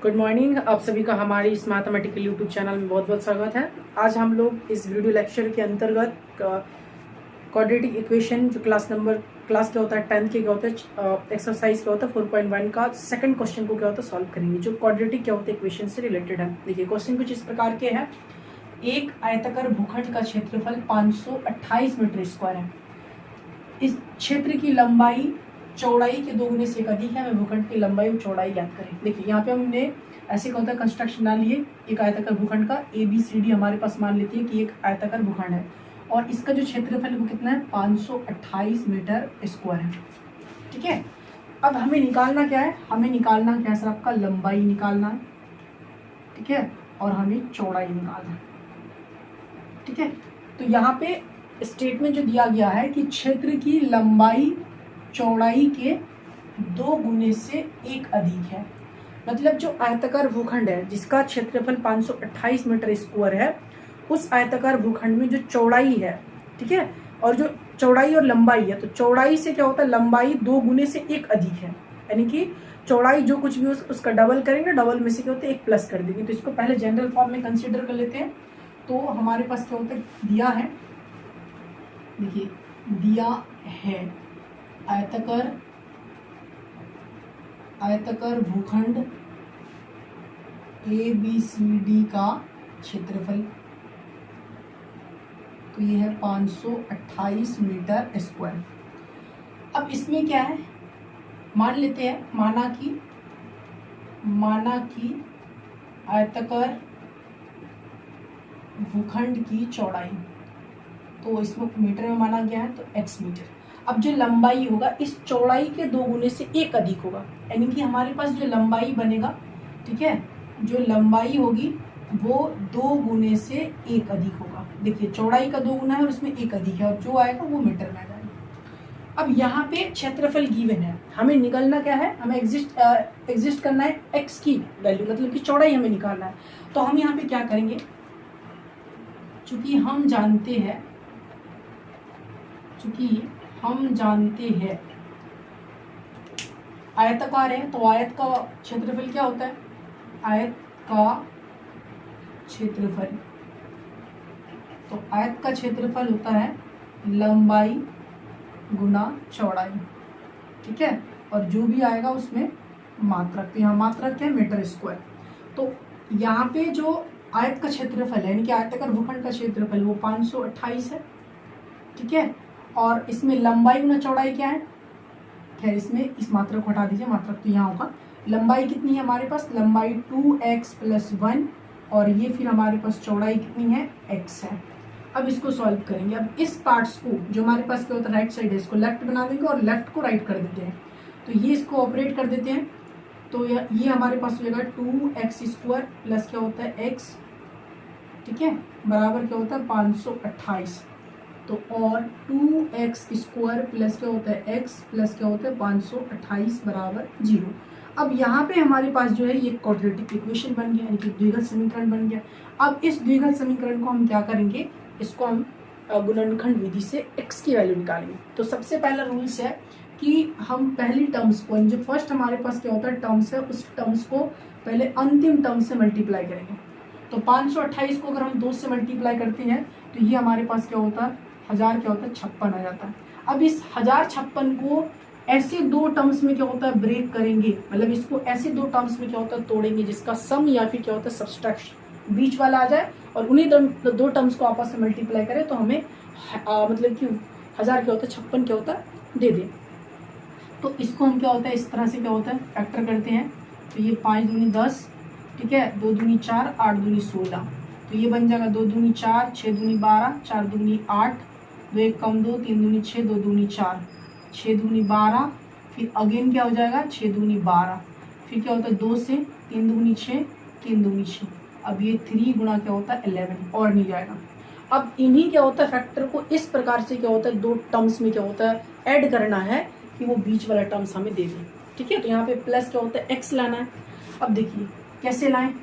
Good morning. आप सभी का हमारी इस मैथमेटिकल यूट्यूब चैनल में बहुत बहुत स्वागत है। आज हम लोग इस वीडियो लेक्चर के अंतर्गत क्वाड्रेटिक इक्वेशन जो क्लास क्या होता है 10th के क्या होता है एक्सरसाइज क्या होता है 4.1 का सेकंड क्वेश्चन को क्या होता है सॉल्व करेंगे, जो क्वाड्रेटिक क्या होता है इक्वेशन से रिलेटेड है। देखिए क्वेश्चन कुछ इस प्रकार के हैं। एक आयताकार भूखंड का क्षेत्रफल 528 मीटर स्क्वायर है। इस क्षेत्र की लंबाई चौड़ाई के 2 गुने से अधिक है। हमें भूखंड की लंबाई और चौड़ाई ज्ञात करें। देखिए यहाँ पे हमने ऐसे क्या होता है कंस्ट्रक्शन डाल लिए एक आयताकार भूखंड का ABCD हमारे पास मान लेती है कि एक आयताकार भूखंड है और इसका जो क्षेत्रफल है वो कितना है 528 मीटर स्क्वायर है। ठीक है, अब हमें निकालना क्या है, हमें निकालना क्या है सर, आपका लंबाई निकालना है। ठीक है, और हमें चौड़ाई निकालना है। ठीक है, तो यहाँ पे स्टेटमेंट जो दिया गया है कि क्षेत्र की लंबाई चौड़ाई के 2 गुने से 1 अधिक है। मतलब जो आयताकार भूखंड है जिसका क्षेत्रफल 528 मीटर स्क्वायर है, उस आयताकार भूखंड में जो चौड़ाई है, ठीक है, और जो चौड़ाई और लंबाई है, तो चौड़ाई से क्या होता है लंबाई 2 गुने से 1 अधिक है। यानी कि चौड़ाई जो कुछ भी उसका डबल करेंगे, डबल में से क्या होता है 1 प्लस कर देंगे। तो इसको पहले जनरल फॉर्म में कंसिडर कर लेते हैं। तो हमारे पास क्या होता है दिया है, देखिए दिया है आयताकार भूखंड ABCD का क्षेत्रफल, तो ये है 528 मीटर स्क्वायर। अब इसमें क्या है, मान लेते हैं, माना कि आयताकार भूखंड की चौड़ाई, तो इसमें मीटर में माना गया है तो x मीटर। अब जो लंबाई होगा इस चौड़ाई के 2 गुने से 1 अधिक होगा। यानी कि हमारे पास जो लंबाई बनेगा, ठीक है, जो लंबाई होगी वो 2 गुने से 1 अधिक होगा। देखिए चौड़ाई का 2 गुना है और इसमें 1 अधिक है और जो आएगा वो मीटर में आ जाएगा। अब यहाँ पे क्षेत्रफल गिवन है, हमें निकालना क्या है, हमें एग्जिस्ट करना है x की वैल्यू, मतलब कि चौड़ाई हमें निकालना है। तो हम यहाँ पे क्या करेंगे, चूंकि हम जानते हैं आयताकार है, तो आयत का क्षेत्रफल क्या होता है, आयत का क्षेत्रफल होता है लंबाई गुना चौड़ाई। ठीक है, और जो भी आएगा उसमें मात्रक, तो यहाँ मात्रक क्या है मीटर स्क्वायर। तो यहाँ पे जो आयत का क्षेत्रफल है यानी कि आयताकार भूखंड का क्षेत्रफल वो 528 है। ठीक है, और इसमें लंबाई गुना चौड़ाई क्या है, खैर इसमें इस मात्रक को हटा दीजिए, मात्रक तो यहाँ होगा। लंबाई कितनी है हमारे पास, लंबाई 2x + 1 और ये फिर हमारे पास चौड़ाई कितनी है x है। अब इसको सॉल्व करेंगे। अब इस पार्ट्स को जो हमारे पास क्या होता है राइट साइड है, इसको लेफ्ट बना देंगे और लेफ्ट को राइट कर देते हैं। तो ये इसको ऑपरेट कर देते हैं, तो ये हमारे पास हो जाएगा 2x² प्लस क्या होता है x, ठीक है, बराबर क्या होता है 528। तो और 2x² प्लस क्या होता है x प्लस क्या होता है 528 बराबर 0। अब यहाँ पे हमारे पास जो है ये क्वाड्रेटिक इक्वेशन बन गया, यानी कि द्विघात समीकरण बन गया। अब इस द्विघात समीकरण को हम क्या करेंगे, इसको हम गुणनखंड विधि से x की वैल्यू निकालेंगे। तो सबसे पहला रूल्स है कि हम पहली टर्म्स को, जो फर्स्ट हमारे पास क्या होता है टर्म्स है, उस टर्म्स को पहले अंतिम टर्म से मल्टीप्लाई करेंगे। तो 528 को अगर हम 2 से मल्टीप्लाई करते हैं तो ये हमारे पास क्या होता है 1000 क्या होता है 56 आ जाता है। अब इस 1056 को ऐसे 2 टर्म्स में क्या होता है ब्रेक करेंगे, मतलब इसको ऐसे 2 टर्म्स में क्या होता है तोड़ेंगे जिसका सम या फिर क्या होता है सब्सट्रैक्शन बीच वाला आ जाए और उन्हीं 2 टर्म्स को आपस में मल्टीप्लाई करें तो हमें मतलब कि 1000 क्या होता है 56 क्या होता है दे दे। तो इसको हम क्या होता है इस तरह से क्या होता है फैक्टर करते हैं। तो ये 5 दूनी 10, ठीक है, 2 दूनी 4, 8 दूनी 16, तो ये बन जाएगा 2 दूनी 4, 6 दूनी 12, 4 दूनी 8, 2 1 कम 2, 3 दूनी 6, 2 दूनी 4, 6 दूनी 12, फिर अगेन क्या हो जाएगा 6 दूनी 12, फिर क्या होता है 2 से 3 दूनी 6, 3 दूनी 6, अब ये 3 गुना क्या होता है 11 और नहीं जाएगा। अब इन्हीं क्या होता है फैक्टर को इस प्रकार से क्या होता है 2 टर्म्स में क्या होता है ऐड करना है कि वो बीच वाला टर्म्स हमें दे दें। ठीक है, तो यहाँ पे प्लस क्या होता है x लाना है। अब देखिए कैसे लाएं,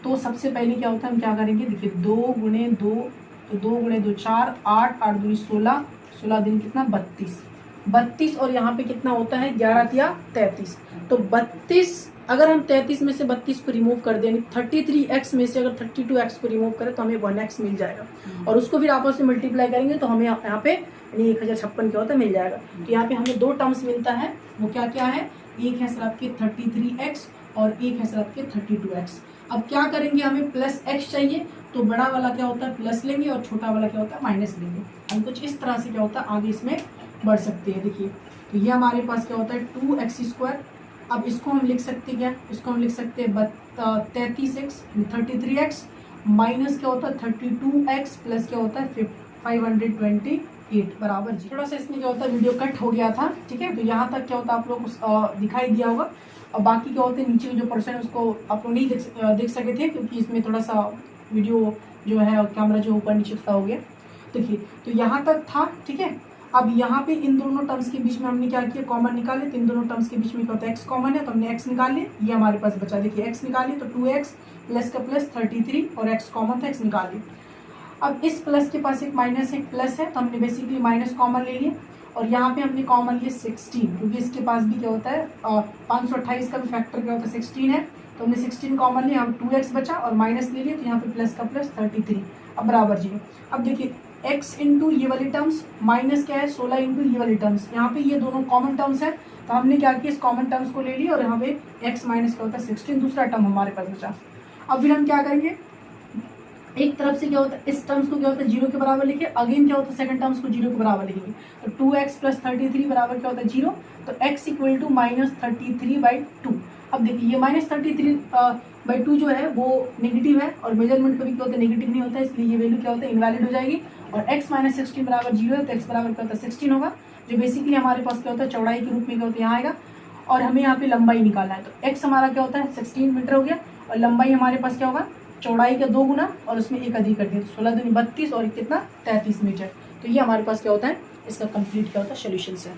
तो सबसे पहले क्या होता है हम क्या करेंगे, देखिए 2 गुणे 2, तो 2 गुणे 2 4, 8, 8 दूनी 16, 16 दिन कितना 32, और यहाँ पे कितना होता है 11 या 33, तो 32 अगर हम 33 में से 32 को रिमूव कर दें, 33x में से अगर 32x को रिमूव करें तो हमें 1x मिल जाएगा, और उसको फिर आपस में मल्टीप्लाई करेंगे तो हमें यहाँ पे 1056 क्या होता है मिल जाएगा। तो यहाँ पे हमें 2 टर्म्स मिलता है, वो क्या क्या है, एक है सर आपके 33x और एक है सर आपके 32x। अब क्या करेंगे, हमें प्लस x चाहिए तो बड़ा वाला क्या होता है प्लस लेंगे और छोटा वाला क्या होता है माइनस लेंगे। हम कुछ इस तरह से क्या होता है आगे इसमें बढ़ सकते हैं। देखिए तो ये हमारे पास क्या होता है 2x²। अब इसको हम लिख सकते हैं क्या, इसको हम लिख सकते हैं 33x 33x माइनस क्या होता है 32x प्लस क्या होता है 528 बराबर जी। थोड़ा सा इसमें क्या होता है वीडियो कट हो गया था, ठीक है। तो यहाँ तक क्या होता है आप लोग को दिखाई दिया होगा, और बाकी क्या होते हैं नीचे के जो पर्सन है उसको आप लोग नहीं देख सके थे क्योंकि इसमें थोड़ा सा वीडियो जो है कैमरा जो ऊपर नीचे था हो गया। देखिए तो यहाँ तक था, ठीक है। अब यहाँ पे इन दोनों टर्म्स के बीच में हमने क्या किया, कॉमन निकाले। तो इन दोनों टर्म्स के बीच में क्या होता है x कॉमन है तो हमने x निकाल लिया, ये हमारे पास बचा। देखिए x निकालिए तो 2x प्लस का प्लस 33 और x कॉमन था, x निकालिए। अब इस प्लस के पास एक माइनस एक प्लस है तो हमने बेसिकली माइनस कॉमन ले लिया, और यहाँ पे हमने कॉमन लिए 16 क्योंकि इसके पास भी क्या होता है 528 का भी फैक्टर क्या होता है 16 है, तो हमने 16 कॉमन लिया, हम 2x बचा और माइनस ले लिया, तो यहाँ पे प्लस का प्लस 33 अब बराबर जी। अब देखिए x इंटू ये वाली टर्म्स माइनस क्या है 16 इंटू ये वाली टर्म्स, यहाँ पे ये दोनों कॉमन टर्म्स है तो हमने क्या किया इस कॉमन टर्म्स को ले लिया और यहाँ पे x माइनस क्या होता है 16 दूसरा टर्म हमारे पास बचा। अब फिर हम क्या करेंगे, एक तरफ से क्या होता है इस टर्म्स को क्या होता है 0 के बराबर लिखे, अगेन क्या होता है सेकंड टर्म्स को 0 के बराबर लिखेंगे। तो 2x प्लस 33 बराबर क्या होता है 0, तो x इक्वल टू -33/2। अब देखिए ये -33/2 जो है वो नेगेटिव है, और मेजरमेंट कभी क्या होता है नेगेटिव नहीं होता है, इसलिए ये वैल्यू क्या होता है इनवैलिड हो जाएगी। और x माइनस 16 बराबर 0 है तो x बराबर क्या होता है 16 होगा, जो बेसिकली हमारे पास क्या होता है चौड़ाई के रूप में क्या होता है यहाँ आएगा। और हमें यहाँ पे लंबाई निकालना है, तो x हमारा क्या होता है 16 मीटर हो गया, और लंबाई हमारे पास क्या होगा चौड़ाई का 2 गुना और उसमें एक अधिक कर दिया, 16 दूनी 32 और कितना 33 मीटर। तो ये हमारे पास क्या होता है इसका कंप्लीट क्या होता है सोल्यूशन है।